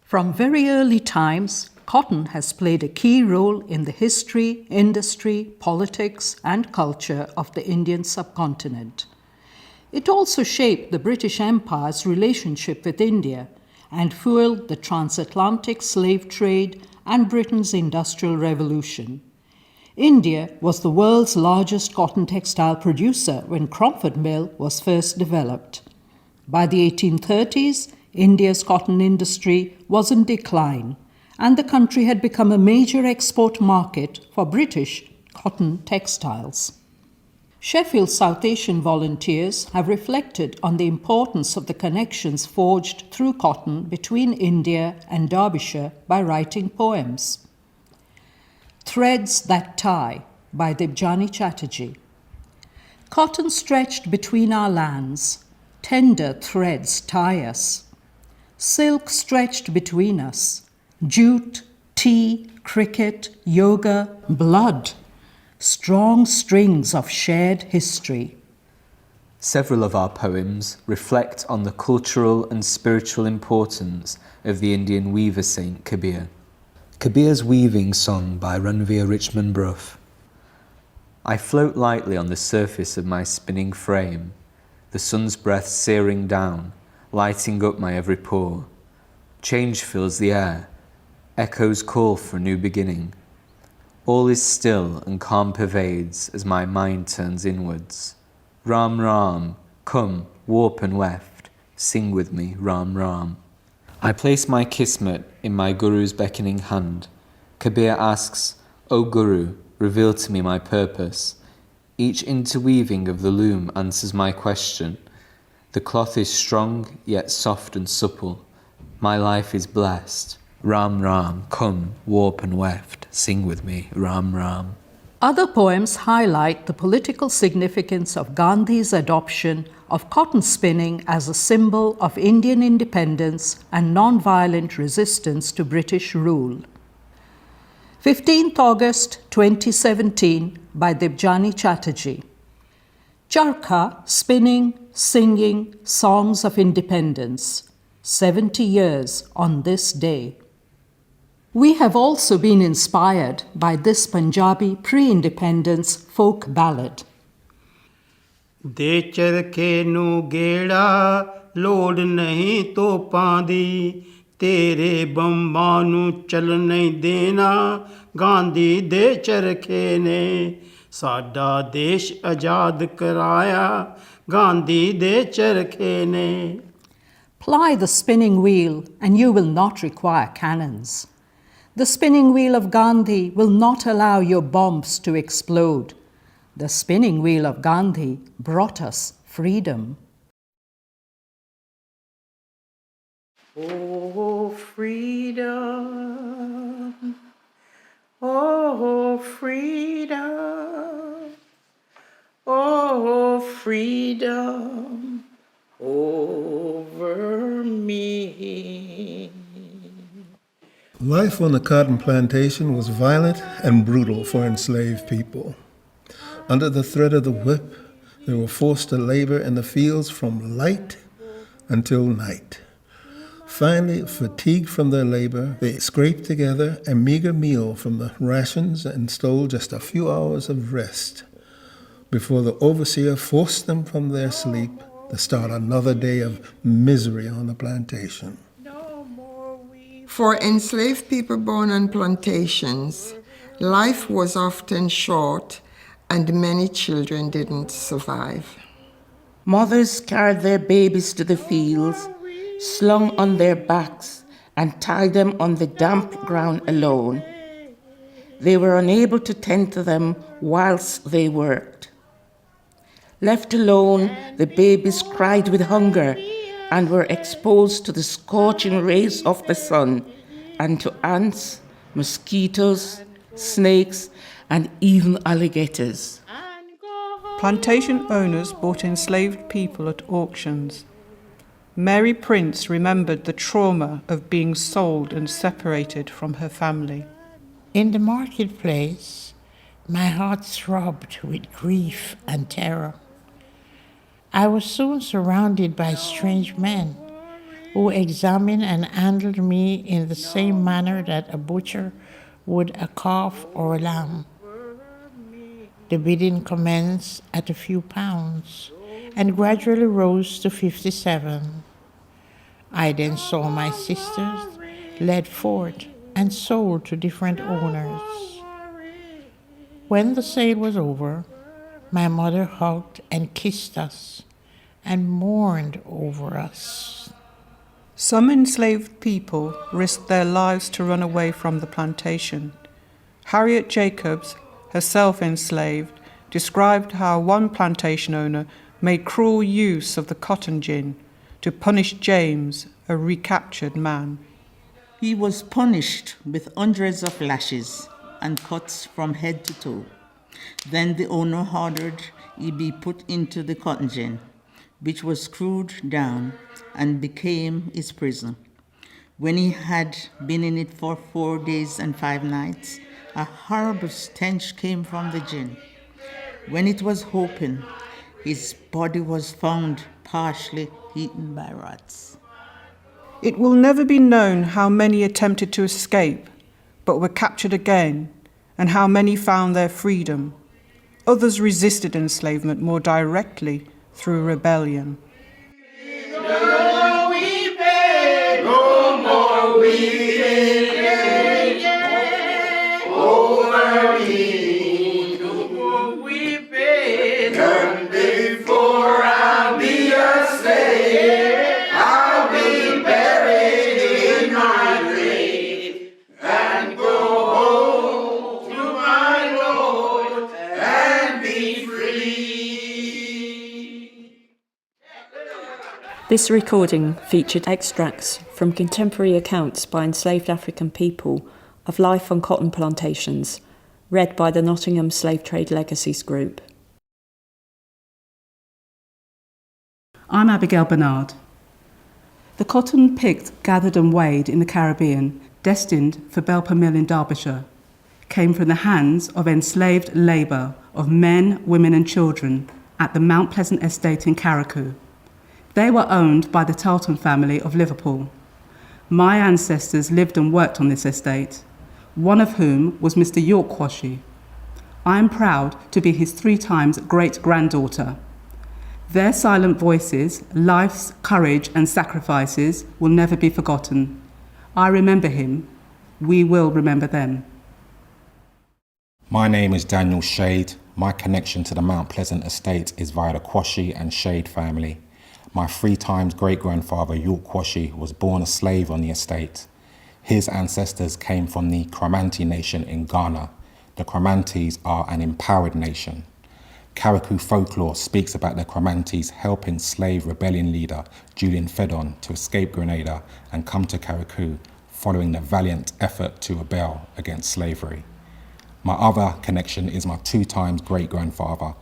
From very early times, cotton has played a key role in the history, industry, politics, and culture of the Indian subcontinent. It also shaped the British Empire's relationship with India and fueled the transatlantic slave trade and Britain's Industrial Revolution. India was the world's largest cotton textile producer when Cromford Mill was first developed. By the 1830s, India's cotton industry was in decline, and the country had become a major export market for British cotton textiles. Sheffield South Asian volunteers have reflected on the importance of the connections forged through cotton between India and Derbyshire by writing poems. Threads That Tie by Debjani Chatterjee. Cotton stretched between our lands, tender threads tie us. Silk stretched between us, jute, tea, cricket, yoga, blood, strong strings of shared history. Several of our poems reflect on the cultural and spiritual importance of the Indian weaver saint Kabir. Kabir's Weaving Song by Ranveer Richmond Brough. I float lightly on the surface of my spinning frame, the sun's breath searing down, lighting up my every pore. Change fills the air, echoes call for a new beginning. All is still and calm pervades as my mind turns inwards. Ram Ram, come, warp and weft, sing with me, Ram Ram. I place my kismet in my Guru's beckoning hand. Kabir asks, O Guru, reveal to me my purpose. Each interweaving of the loom answers my question. The cloth is strong, yet soft and supple. My life is blessed. Ram Ram, come, warp and weft, sing with me, Ram Ram. Other poems highlight the political significance of Gandhi's adoption of cotton spinning as a symbol of Indian independence and non-violent resistance to British rule. 15th August 2017 by Debjani Chatterjee. Charkha, spinning, singing songs of independence, 70 years on this day. We have also been inspired by this Punjabi pre-independence folk ballad. ਦੇ ਚਰਖੇ ਨੂੰ ਗੇੜਾ ਲੋੜ ਨਹੀਂ ਤੋਪਾਂ ਦੀ ਤੇਰੇ ਬੰਬਾਂ ਨੂੰ ਚੱਲ ਨਹੀਂ ਦੇਣਾ ਗਾਂਧੀ ਦੇ ਚਰਖੇ ਨੇ ਸਾਡਾ ਦੇਸ਼ ਆਜ਼ਾਦ ਕਰਾਇਆ ਗਾਂਧੀ ਦੇ ਚਰਖੇ ਨੇ Ply the spinning wheel and you will not require cannons. The spinning wheel of Gandhi will not allow your bombs to explode. The spinning wheel of Gandhi brought us freedom. Oh, freedom. Oh, freedom. Oh, freedom over me. Life on the cotton plantation was violent and brutal for enslaved people. Under the threat of the whip, they were forced to labor in the fields from light until night. Finally, fatigued from their labor, they scraped together a meager meal from the rations and stole just a few hours of rest before the overseer forced them from their sleep to start another day of misery on the plantation. For enslaved people born on plantations, life was often short and many children didn't survive. Mothers carried their babies to the fields, slung on their backs, and tied them on the damp ground alone. They were unable to tend to them whilst they worked. Left alone, the babies cried with hunger and were exposed to the scorching rays of the sun and to ants, mosquitoes, snakes, and even alligators. Plantation owners bought enslaved people at auctions. Mary Prince remembered the trauma of being sold and separated from her family. In the marketplace, my heart throbbed with grief and terror. I was soon surrounded by strange men who examined and handled me in the same manner that a butcher would a calf or a lamb. The bidding commenced at a few pounds and gradually rose to 57. I then saw my sisters led forth and sold to different owners. When the sale was over, my mother hugged and kissed us and mourned over us. Some enslaved people risked their lives to run away from the plantation. Harriet Jacobs, herself enslaved, described how one plantation owner made cruel use of the cotton gin to punish James, a recaptured man. He was punished with hundreds of lashes and cuts from head to toe. Then the owner ordered he be put into the cotton gin, which was screwed down and became his prison. When he had been in it for 4 days and 5 nights, a horrible stench came from the gin. When it was opened, his body was found partially eaten by rats. It will never be known how many attempted to escape, but were captured again, and how many found their freedom. Others resisted enslavement more directly through rebellion. This recording featured extracts from contemporary accounts by enslaved African people of life on cotton plantations, read by the Nottingham Slave Trade Legacies Group. I'm Abigail Bernard. The cotton picked, gathered and weighed in the Caribbean, destined for Belper Mill in Derbyshire, came from the hands of enslaved labour of men, women and children at the Mount Pleasant estate in Carrickoo. They were owned by the Tarleton family of Liverpool. My ancestors lived and worked on this estate, one of whom was Mr. York Quashie. I am proud to be his 3 times great-granddaughter. Their silent voices, life's courage and sacrifices will never be forgotten. I remember him. We will remember them. My name is Daniel Shade. My connection to the Mount Pleasant estate is via the Quashie and Shade family. My 3 times great-grandfather, York Quashie, was born a slave on the estate. His ancestors came from the Cromanti nation in Ghana. The Cromantis are an empowered nation. Carrickoo folklore speaks about the Cromantis helping slave rebellion leader Julian Fedon to escape Grenada and come to Carrickoo following the valiant effort to rebel against slavery. My other connection is my 2 times great-grandfather,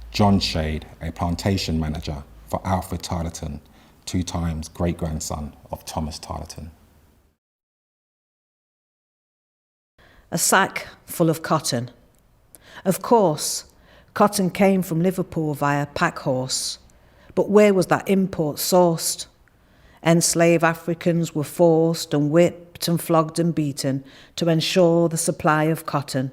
John Shade, a plantation manager for Alfred Tarleton, 2 times great-grandson of Thomas Tarleton. A sack full of cotton. Of course, cotton came from Liverpool via pack horse, but where was that import sourced? Enslaved Africans were forced and whipped and flogged and beaten to ensure the supply of cotton.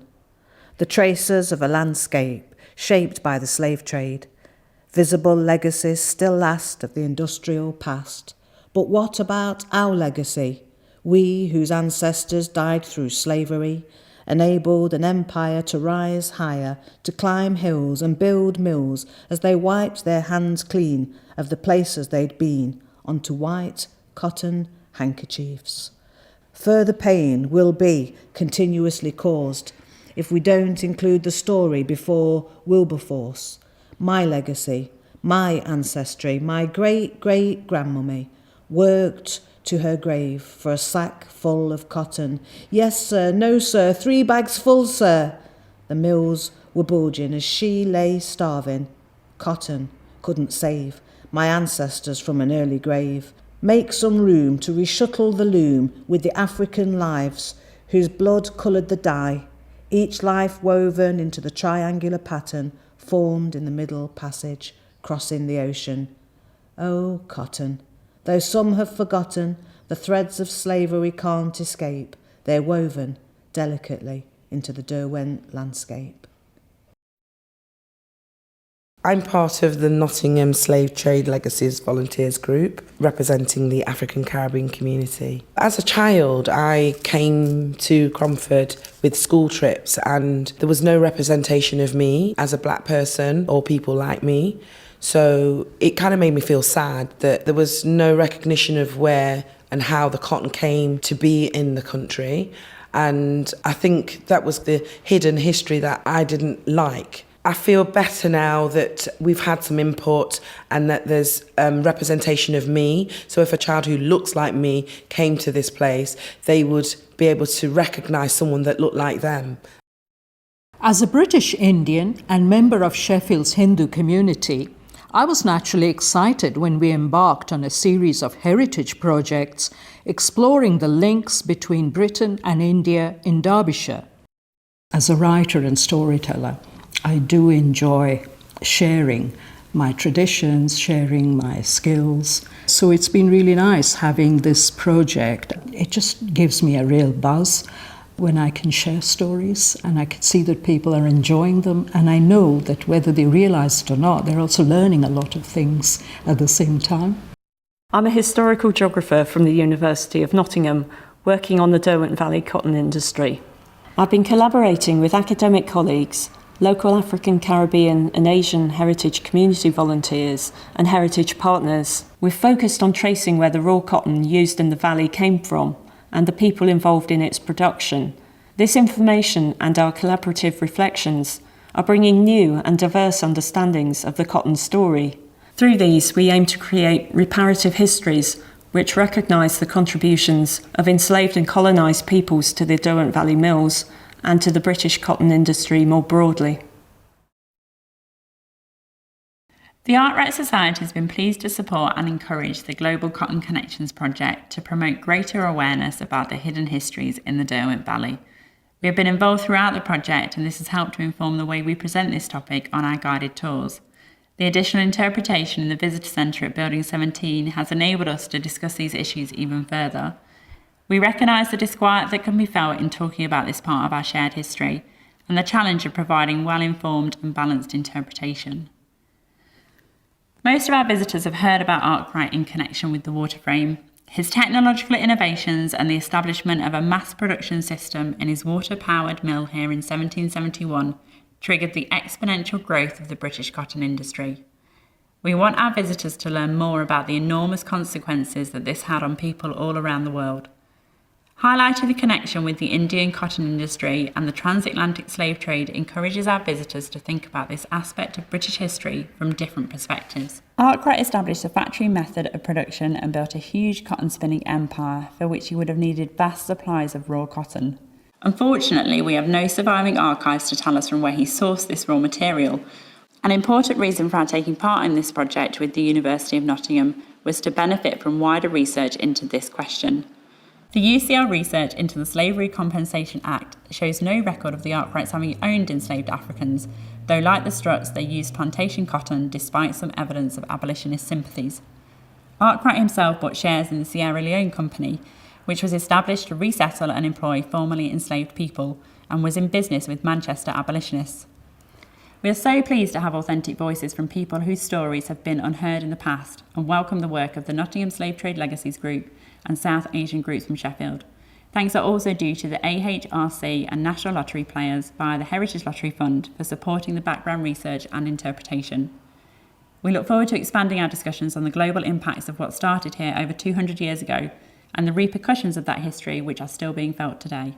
The traces of a landscape shaped by the slave trade. Visible legacies still last of the industrial past. But what about our legacy? We whose ancestors died through slavery, enabled an empire to rise higher, to climb hills and build mills as they wiped their hands clean of the places they'd been onto white cotton handkerchiefs. Further pain will be continuously caused if we don't include the story before Wilberforce. My legacy, my ancestry, my great-great-grandmummy worked to her grave for a sack full of cotton. Yes, sir, no, sir, 3 bags full, sir. The mills were bulging as she lay starving. Cotton couldn't save my ancestors from an early grave. Make some room to reshuttle the loom with the African lives whose blood coloured the dye, each life woven into the triangular pattern formed in the middle passage, crossing the ocean. Oh, cotton, Though some have forgotten, the threads of slavery can't escape. They're woven delicately into the Derwent landscape. I'm part of the Nottingham Slave Trade Legacies Volunteers group, representing the African Caribbean community. As a child, I came to Cromford with school trips, and there was no representation of me as a black person or people like me. So it kind of made me feel sad that there was no recognition of where and how the cotton came to be in the country. And I think that was the hidden history that I didn't like. I feel better now that we've had some input and that there's representation of me. So if a child who looks like me came to this place, they would be able to recognise someone that looked like them. As a British Indian and member of Sheffield's Hindu community, I was naturally excited when we embarked on a series of heritage projects exploring the links between Britain and India in Derbyshire. As a writer and storyteller, I do enjoy sharing my traditions, sharing my skills. So it's been really nice having this project. It just gives me a real buzz when I can share stories and I can see that people are enjoying them. And I know that whether they realise it or not, they're also learning a lot of things at the same time. I'm a historical geographer from the University of Nottingham, working on the Derwent Valley cotton industry. I've been collaborating with academic colleagues, local African, Caribbean and Asian heritage community volunteers and heritage partners. We've focused on tracing where the raw cotton used in the valley came from and the people involved in its production. This information and our collaborative reflections are bringing new and diverse understandings of the cotton story. Through these, we aim to create reparative histories which recognise the contributions of enslaved and colonised peoples to the Derwent Valley Mills and to the British cotton industry more broadly. The Arkwright Society has been pleased to support and encourage the Global Cotton Connections project to promote greater awareness about the hidden histories in the Derwent Valley. We have been involved throughout the project, and this has helped to inform the way we present this topic on our guided tours. The additional interpretation in the Visitor Centre at Building 17 has enabled us to discuss these issues even further. We recognise the disquiet that can be felt in talking about this part of our shared history and the challenge of providing well-informed and balanced interpretation. Most of our visitors have heard about Arkwright in connection with the water frame. His technological innovations and the establishment of a mass production system in his water-powered mill here in 1771 triggered the exponential growth of the British cotton industry. We want our visitors to learn more about the enormous consequences that this had on people all around the world. Highlighting the connection with the Indian cotton industry and the transatlantic slave trade encourages our visitors to think about this aspect of British history from different perspectives. Arkwright established a factory method of production and built a huge cotton spinning empire for which he would have needed vast supplies of raw cotton. Unfortunately, we have no surviving archives to tell us from where he sourced this raw material. An important reason for our taking part in this project with the University of Nottingham was to benefit from wider research into this question. The UCL research into the Slavery Compensation Act shows no record of the Arkwrights having owned enslaved Africans, though like the Strutts they used plantation cotton despite some evidence of abolitionist sympathies. Arkwright himself bought shares in the Sierra Leone Company, which was established to resettle and employ formerly enslaved people, and was in business with Manchester abolitionists. We are so pleased to have authentic voices from people whose stories have been unheard in the past, and welcome the work of the Nottingham Slave Trade Legacies Group and South Asian groups from Sheffield. Thanks are also due to the AHRC and National Lottery players via the Heritage Lottery Fund for supporting the background research and interpretation. We look forward to expanding our discussions on the global impacts of what started here over 200 years ago and the repercussions of that history which are still being felt today.